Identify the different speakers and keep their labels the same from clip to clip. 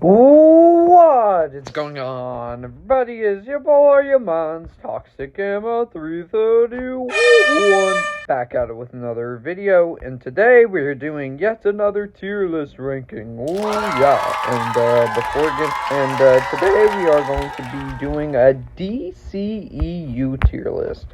Speaker 1: What is going on, everybody? Is your boy, your man's Toxic Gamma 331 back at it with another video, and today we're doing yet another tier list ranking. Oh yeah, and today we are going to be doing a DCEU tier list.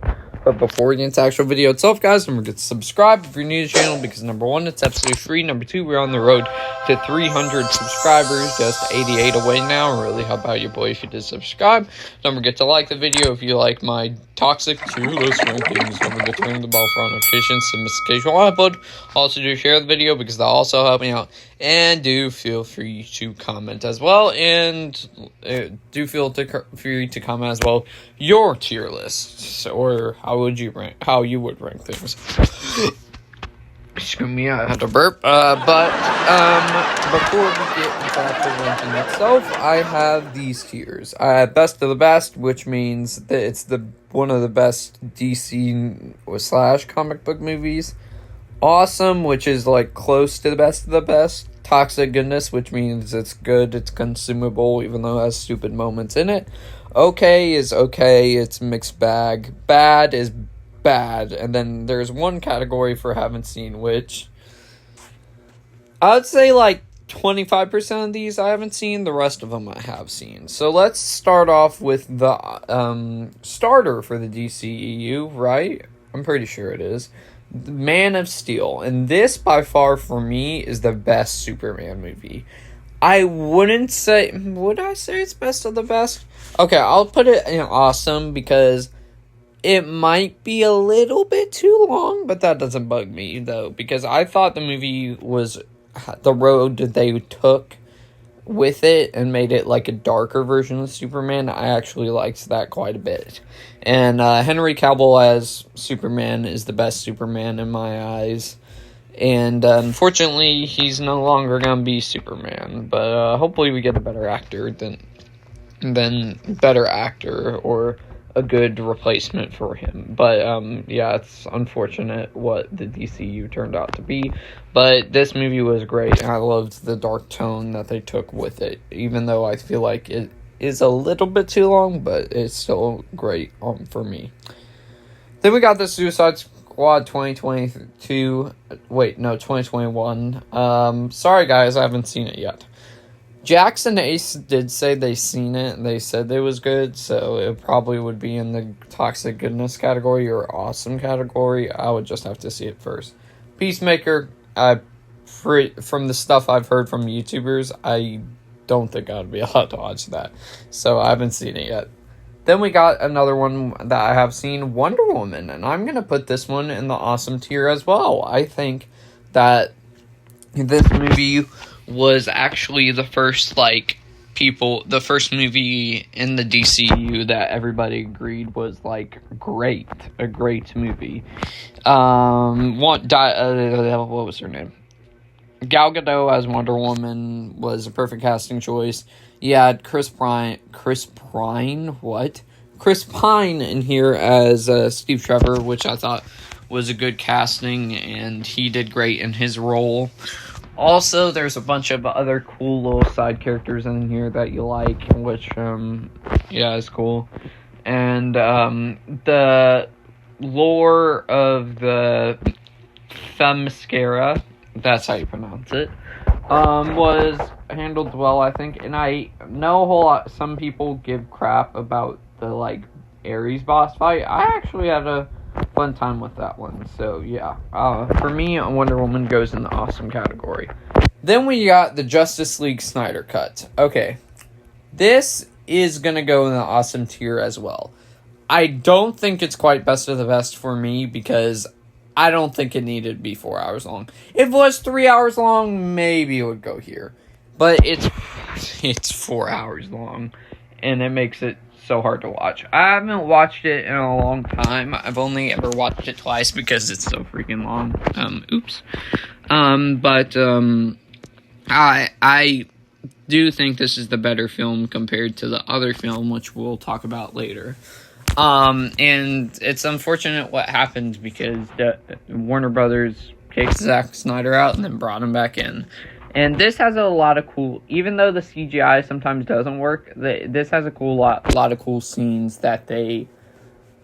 Speaker 1: But before we get into the actual video itself, guys, don't forget to subscribe if you're new to the channel, because number one, it's absolutely free. Number two, we're on the road to 300 subscribers, just 88 away now. Really help out your boy if you did subscribe. Don't forget to like the video if you like my toxic tier list rankings. Don't forget to ring the bell for notifications to miss occasional upload. Also, do share the video because that'll also help me out. And do feel free to comment as well. And do feel free to comment as well your tier lists, or how you would rank things. Excuse me, I had to burp. But before we get into the actual ranking itself, I have these tiers. I have best of the best, which means that it's one of the best DC / comic book movies. Awesome, which is like close to the best of the best. Toxic goodness, which means it's good, it's consumable, even though it has stupid moments in it. Okay is okay, it's mixed bag. Bad is bad. And then there's one category for haven't seen, which I would say like 25% of these I haven't seen, the rest of them I have seen. So let's start off with the starter for the DCEU, right? I'm pretty sure it is. Man of Steel, and this by far for me is the best Superman movie. I wouldn't say, would I say it's best of the best? Okay, I'll put it in awesome because it might be a little bit too long, but that doesn't bug me though, because I thought the movie was the road that they took with it and made it like a darker version of Superman. I actually liked that quite a bit. And Henry Cavill as Superman is the best Superman in my eyes. And unfortunately, he's no longer gonna be Superman. But hopefully, we get a better actor or a good replacement for him. But yeah, it's unfortunate what the DCU turned out to be. But this movie was great, and I loved the dark tone that they took with it. Even though I feel like it is a little bit too long, but it's still great for me. Then we got the Suicide Squad 2021. Sorry guys, I haven't seen it yet. Jackson Ace did say they seen it, and they said it was good, so it probably would be in the toxic goodness category or awesome category. I would just have to see it first. Peacemaker, from the stuff I've heard from YouTubers, I don't think I'd be allowed to watch that, so I haven't seen it yet. Then we got another one that I have seen, Wonder Woman, and I'm going to put this one in the awesome tier as well. I think that this movie was actually the first movie in the DCU that everybody agreed was like a great movie. What was her name? Gal Gadot as Wonder Woman was a perfect casting choice. You had Chris Pine in here as Steve Trevor, which I thought was a good casting, and he did great in his role. Also, there's a bunch of other cool little side characters in here that you like, which, yeah, is cool. And, the lore of the Themyscira, that's how you pronounce it, was handled well, I think. And I know a whole lot, some people give crap about the, like, Ares boss fight. I actually had a fun time with that one. So yeah, for me, Wonder Woman goes in the awesome category. Then we got the Justice League Snyder Cut. Okay, this is gonna go in the awesome tier as well. I don't think it's quite best of the best for me because I don't think it needed to be 4 hours long. If it was 3 hours long, maybe it would go here, but it's 4 hours long, and it makes it so hard to watch. I haven't watched it in a long time. I've only ever watched it twice because it's so freaking long. I do think this is the better film compared to the other film, which we'll talk about later. And it's unfortunate what happened because Warner Brothers kicked Zack Snyder out and then brought him back in. And this has a lot of cool, even though the CGI sometimes doesn't work, this has a lot of cool scenes that they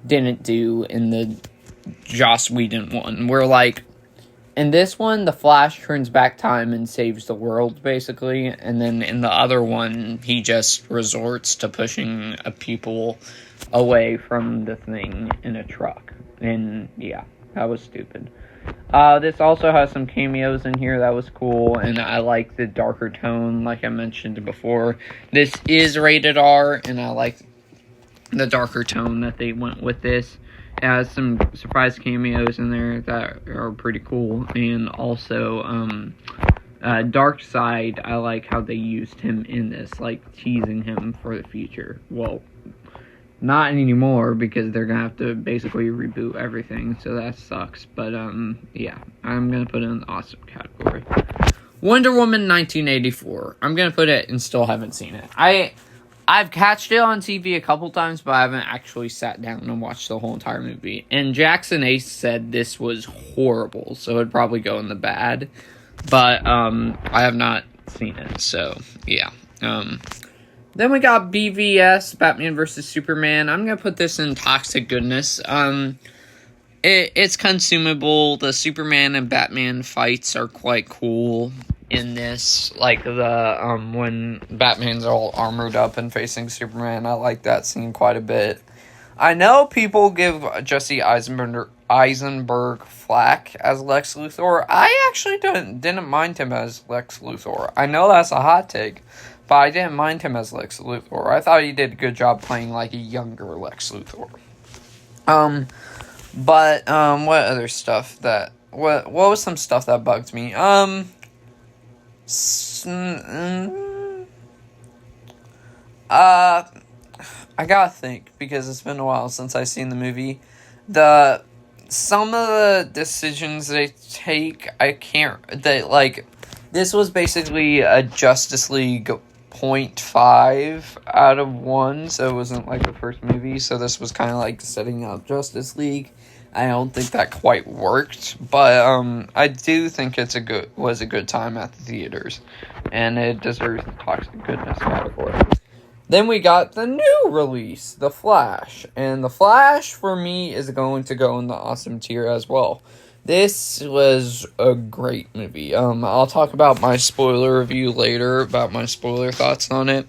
Speaker 1: didn't do in the Joss Whedon one. Where, like, in this one, the Flash turns back time and saves the world, basically. And then in the other one, he just resorts to pushing people away from the thing in a truck. And, yeah, that was stupid. This also has some cameos in here that was cool, and I like the darker tone, like I mentioned before. This is rated R, and I like the darker tone that they went with this. It has some surprise cameos in there that are pretty cool, and also, Darkseid, I like how they used him in this, like, teasing him for the future. Well, not anymore, because they're gonna have to basically reboot everything, so that sucks. But, yeah, I'm gonna put it in the awesome category. Wonder Woman 1984. I'm gonna put it and still haven't seen it. I've catched it on TV a couple times, but I haven't actually sat down and watched the whole entire movie. And Jackson Ace said this was horrible, so it'd probably go in the bad. But, I have not seen it, so, yeah. Then we got BVS, Batman vs. Superman. I'm going to put this in toxic goodness. It's consumable. The Superman and Batman fights are quite cool in this. Like, when Batman's all armored up and facing Superman, I like that scene quite a bit. I know people give Jesse Eisenberg flack as Lex Luthor. I actually didn't mind him as Lex Luthor. I know that's a hot take, but I didn't mind him as Lex Luthor. I thought he did a good job playing, like, a younger Lex Luthor. What other stuff that... What was some stuff that bugged me? I gotta think, because it's been a while since I've seen the movie. Some of the decisions they take, this was basically a Justice League 0.5 out of 1, so it wasn't like the first movie, so this was kind of like setting up Justice League. I don't think that quite worked, but I do think was a good time at the theaters, and it deserves the toxic goodness category. Then we got the new release, The Flash, and The Flash for me is going to go in the awesome tier as well. This was a great movie. I'll talk about my spoiler review later, about my spoiler thoughts on it.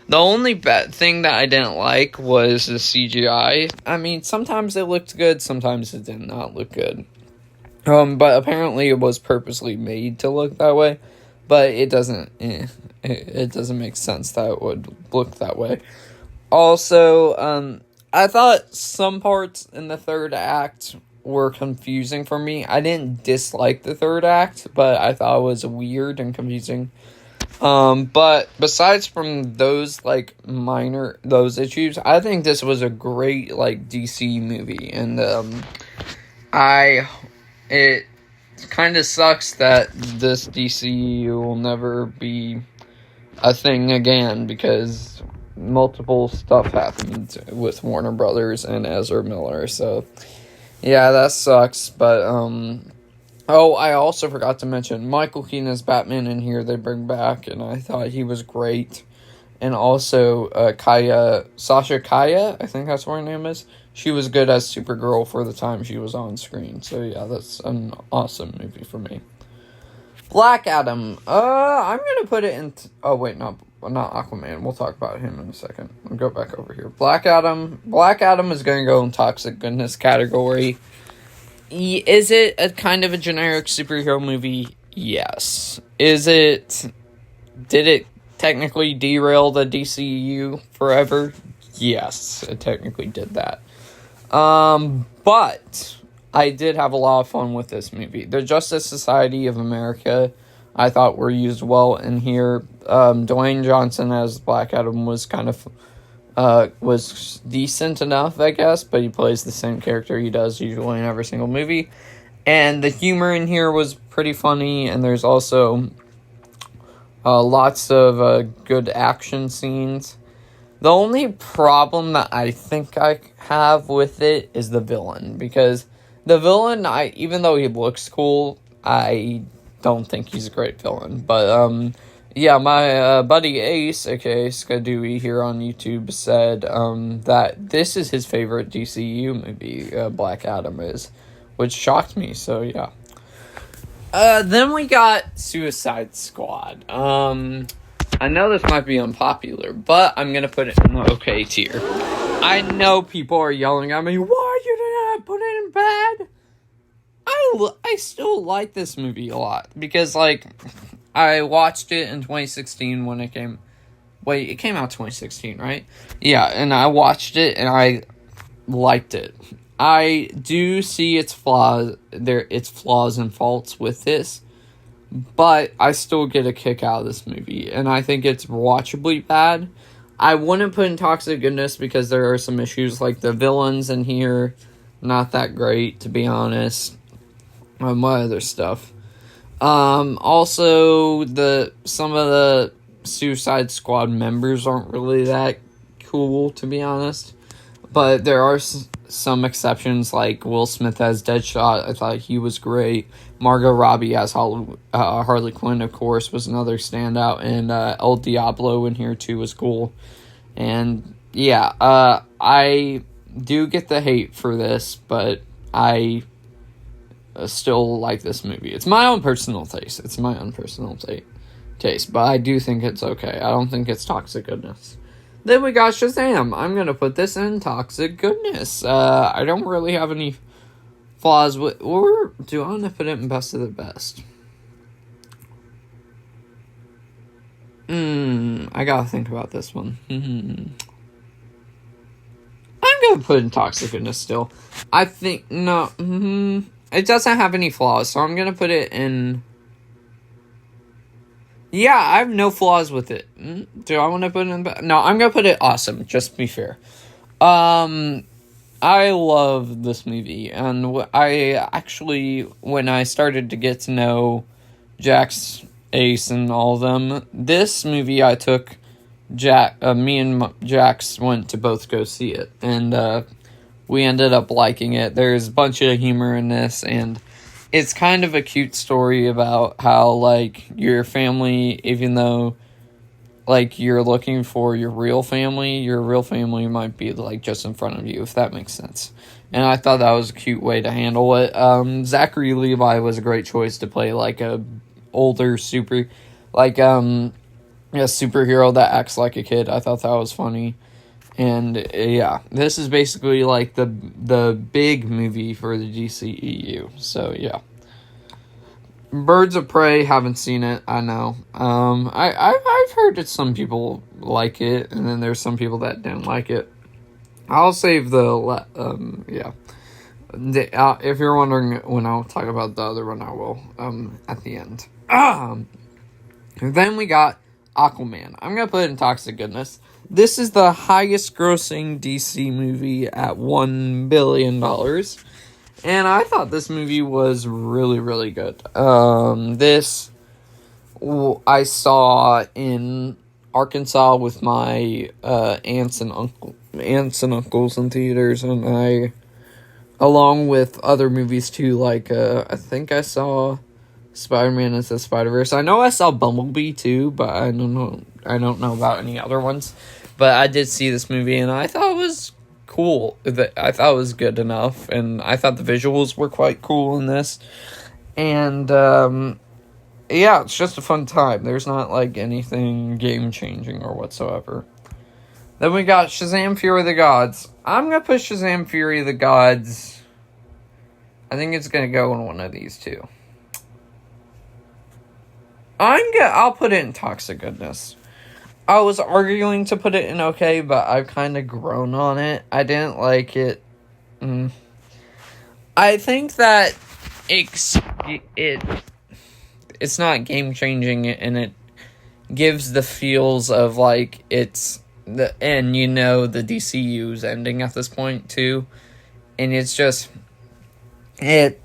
Speaker 1: The only thing that I didn't like was the CGI. I mean, sometimes it looked good, sometimes it did not look good. But apparently it was purposely made to look that way. But it doesn't, it doesn't make sense that it would look that way. Also, I thought some parts in the third act were confusing for me. I didn't dislike the third act, but I thought it was weird and confusing. But besides from those, like, those issues, I think this was a great, like, DC movie, and, it kind of sucks that this DCEU will never be a thing again, because multiple stuff happened with Warner Brothers and Ezra Miller, so, yeah, that sucks, but, oh, I also forgot to mention, Michael Keaton as Batman in here, they bring back, and I thought he was great. And also, Sasha Kaya, I think that's what her name is. She was good as Supergirl for the time she was on screen. So, yeah, that's an awesome movie for me. Black Adam. I'm going to put it in... oh, wait, not Aquaman. We'll talk about him in a second. I'll go back over here. Black Adam. Black Adam is going to go in toxic goodness category. Is it a kind of a generic superhero movie? Yes. Did it technically derail the DCEU forever? Yes, it technically did that. But I did have a lot of fun with this movie. The Justice Society of America, I thought, were used well in here. Dwayne Johnson as Black Adam was kind of was decent enough, I guess, but he plays the same character he does usually in every single movie. And the humor in here was pretty funny, and there's also lots of good action scenes. The only problem that I think I have with it is the villain, because the villain, even though he looks cool, I don't think he's a great villain. But, yeah, my buddy Ace, aka Skadooey here on YouTube, said that this is his favorite DCEU movie, Black Adam is, which shocked me, so yeah. Then we got Suicide Squad. I know this might be unpopular, but I'm gonna put it in the okay tier. I know people are yelling at me, why you did not put it in bad? I still like this movie a lot, because, like, I watched it in 2016 when it came... Wait, it came out 2016, right? Yeah, and I watched it, and I liked it. I do see its flaws and faults with this, but I still get a kick out of this movie, and I think it's watchably bad. I wouldn't put in Toxic Goodness because there are some issues, like the villains in here, not that great, to be honest. What other stuff? Also, some of the Suicide Squad members aren't really that cool, to be honest. But there are some exceptions, like Will Smith as Deadshot. I thought he was great. Margot Robbie as Harley Quinn, of course, was another standout. And El Diablo in here, too, was cool. And, yeah, I do get the hate for this, but I still like this movie. It's my own personal taste. Taste, but I do think it's okay. I don't think it's Toxic Goodness. Then we got Shazam. I'm going to put this in Toxic Goodness. I don't really have any flaws with... Or do I want to put it in Best of the Best? I gotta think about this one. I'm going to put in Toxic Goodness still. I think... No. It doesn't have any flaws, so I'm going to put it in... Yeah, I have no flaws with it. Do I want to put it in... No, I'm going to put it awesome, just to be fair. I love this movie, and I actually, when I started to get to know Jax, Ace, and all of them, this movie I took... me and Jax went to both go see it, and we ended up liking it. There's a bunch of humor in this, and... It's kind of a cute story about how, like, your family, even though, like, you're looking for your real family might be, like, just in front of you, if that makes sense. And I thought that was a cute way to handle it. Zachary Levi was a great choice to play, like, a older superhero that acts like a kid. I thought that was funny. And, yeah, this is basically, like, the big movie for the DCEU. So, yeah. Birds of Prey, haven't seen it, I know. I've heard that some people like it, and then there's some people that don't like it. I'll save if you're wondering when I'll talk about the other one, I will, at the end. Then we got Aquaman. I'm gonna put it in Toxic Goodness. This is the highest grossing DC movie at $1 billion. And I thought this movie was really, really good. This I saw in Arkansas with my aunts and uncles in theaters, and I, along with other movies too, like I think I saw Spider-Man Into the Spider-Verse. I know I saw Bumblebee too, but I don't know about any other ones. But I did see this movie, and I thought it was cool. I thought it was good enough, and I thought the visuals were quite cool in this. And, yeah, it's just a fun time. There's not, like, anything game-changing or whatsoever. Then we got Shazam! Fury of the Gods. I'm gonna put Shazam! Fury of the Gods... I think it's gonna go in one of these two. I'll put it in Toxic Goodness. I was arguing to put it in okay, but I've kind of grown on it. I didn't like it. I think that it's not game-changing, and it gives the feels of, like, it's... the DCU's ending at this point, too. And it's just... It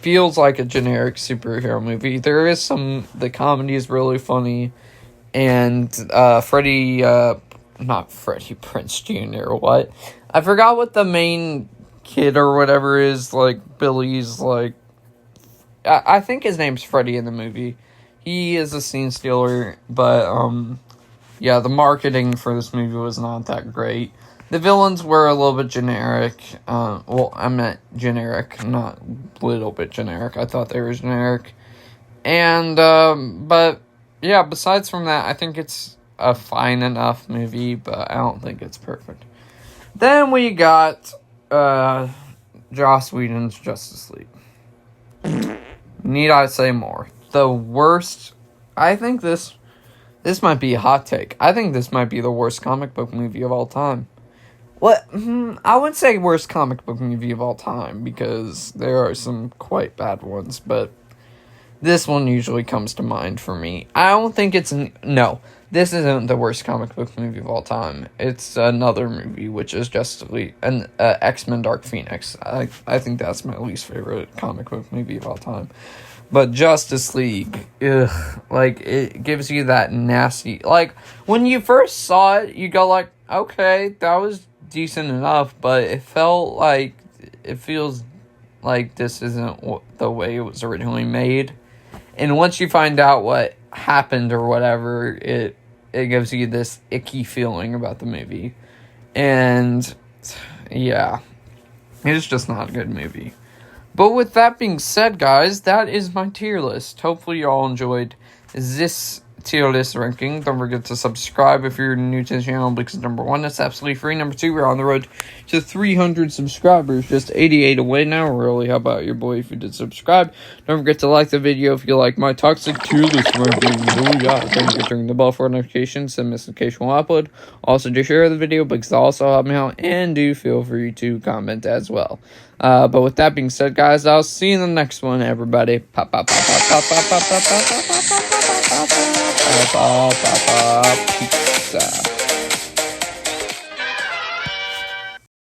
Speaker 1: feels like a generic superhero movie. There is the comedy is really funny, and not Freddie Prinze Jr., what? I forgot what the main kid or whatever is, like, Billy's, like, I think his name's Freddy in the movie. He is a scene stealer, but yeah, the marketing for this movie was not that great. The villains were a little bit generic. Well, I meant generic, not little bit generic. I thought they were generic. And, but, yeah, besides from that, I think it's a fine enough movie, but I don't think it's perfect. Then we got, Joss Whedon's Justice League. Need I say more? The worst, I think this might be a hot take. I think this might be the worst comic book movie of all time. What? I wouldn't say worst comic book movie of all time, because there are some quite bad ones, but this one usually comes to mind for me. I don't think it's... No, this isn't the worst comic book movie of all time. It's another movie, which is Justice League, and X-Men Dark Phoenix. I think that's my least favorite comic book movie of all time. But Justice League, ugh, like, it gives you that nasty... Like, when you first saw it, you go like, okay, that was decent enough, but it felt like... It feels like this isn't the way it was originally made. And once you find out what happened or whatever, it gives you this icky feeling about the movie. And, yeah, it's just not a good movie. But with that being said, guys, that is my tier list. Hopefully you all enjoyed this tier list ranking. Don't forget to subscribe if you're new to the channel, because number one, it's absolutely free. Number two, we're on the road to 300 subscribers. Just 88 away now. Really, how about your boy if you did subscribe? Don't forget to like the video if you like my toxic tier list rankings. Oh yeah, don't forget to ring the bell for notifications and miss notification will upload. Also, do share the video because it'll also help me out, and do feel free to comment as well. But with that being said, guys, I'll see you in the next one, everybody. Pop, pop, pop, pop, pop, pop, pop, pop, pop, pop, pop, pop, pop, pop, pop, pop, pizza.